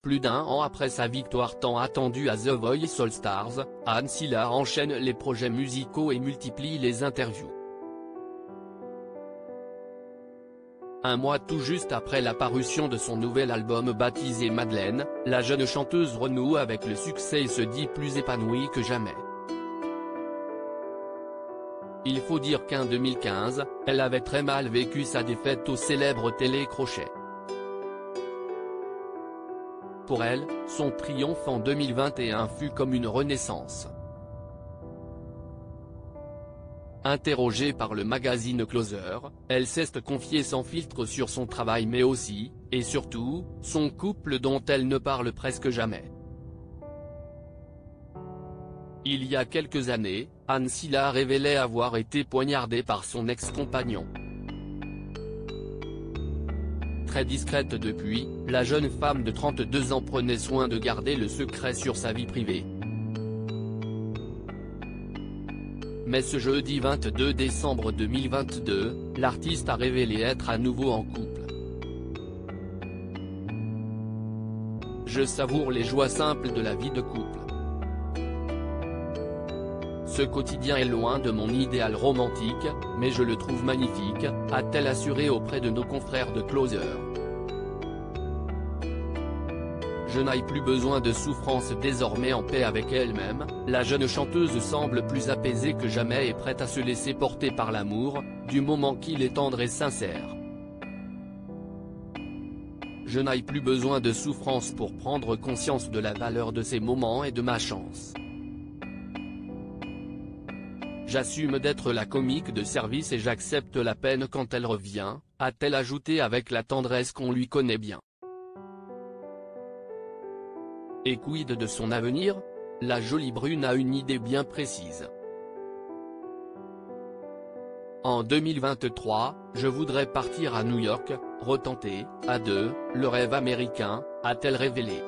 Plus d'1 an après sa victoire tant attendue à The Voice All Stars, Anne Silla enchaîne les projets musicaux et multiplie les interviews. Un mois tout juste après la parution de son nouvel album baptisé Madeleine, la jeune chanteuse renoue avec le succès et se dit plus épanouie que jamais. Il faut dire qu'en 2015, elle avait très mal vécu sa défaite au célèbre télécrochet. Pour elle, son triomphe en 2021 fut comme une renaissance. Interrogée par le magazine Closer, elle s'est confiée sans filtre sur son travail mais aussi, et surtout, son couple dont elle ne parle presque jamais. Il y a quelques années, Anne Silla révélait avoir été poignardée par son ex-compagnon. Très discrète depuis, la jeune femme de 32 ans prenait soin de garder le secret sur sa vie privée. Mais ce jeudi 22 décembre 2022, l'artiste a révélé être à nouveau en couple. Je savoure les joies simples de la vie de couple. Ce quotidien est loin de mon idéal romantique, mais je le trouve magnifique, a-t-elle assuré auprès de nos confrères de Closer. Je n'ai plus besoin de souffrance désormais en paix avec elle-même, la jeune chanteuse semble plus apaisée que jamais et prête à se laisser porter par l'amour, du moment qu'il est tendre et sincère. Je n'ai plus besoin de souffrance pour prendre conscience de la valeur de ces moments et de ma chance. J'assume d'être la comique de service et j'accepte la peine quand elle revient, a-t-elle ajouté avec la tendresse qu'on lui connaît bien. Et quid de son avenir? La jolie brune a une idée bien précise. En 2023, je voudrais partir à New York, retenter, à deux, le rêve américain, a-t-elle révélé.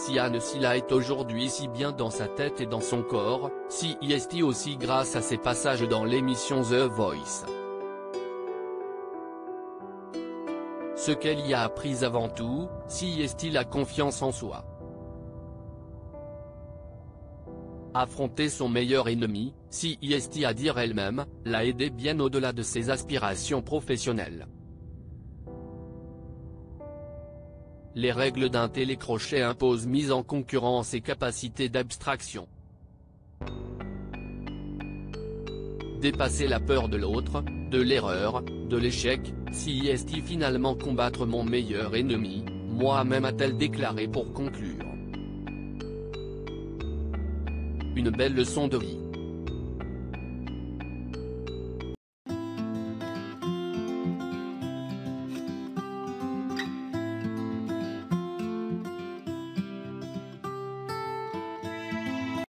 Si Anne Silla est aujourd'hui si bien dans sa tête et dans son corps, si est aussi grâce à ses passages dans l'émission The Voice. Ce qu'elle y a appris avant tout, si est la confiance en soi. Affronter son meilleur ennemi, si est à dire elle-même, l'a aidé bien au-delà de ses aspirations professionnelles. Les règles d'un télécrochet imposent mise en concurrence et capacité d'abstraction. Dépasser la peur de l'autre, de l'erreur, de l'échec, si est finalement combattre mon meilleur ennemi, moi-même a-t-elle déclaré pour conclure. Une belle leçon de vie.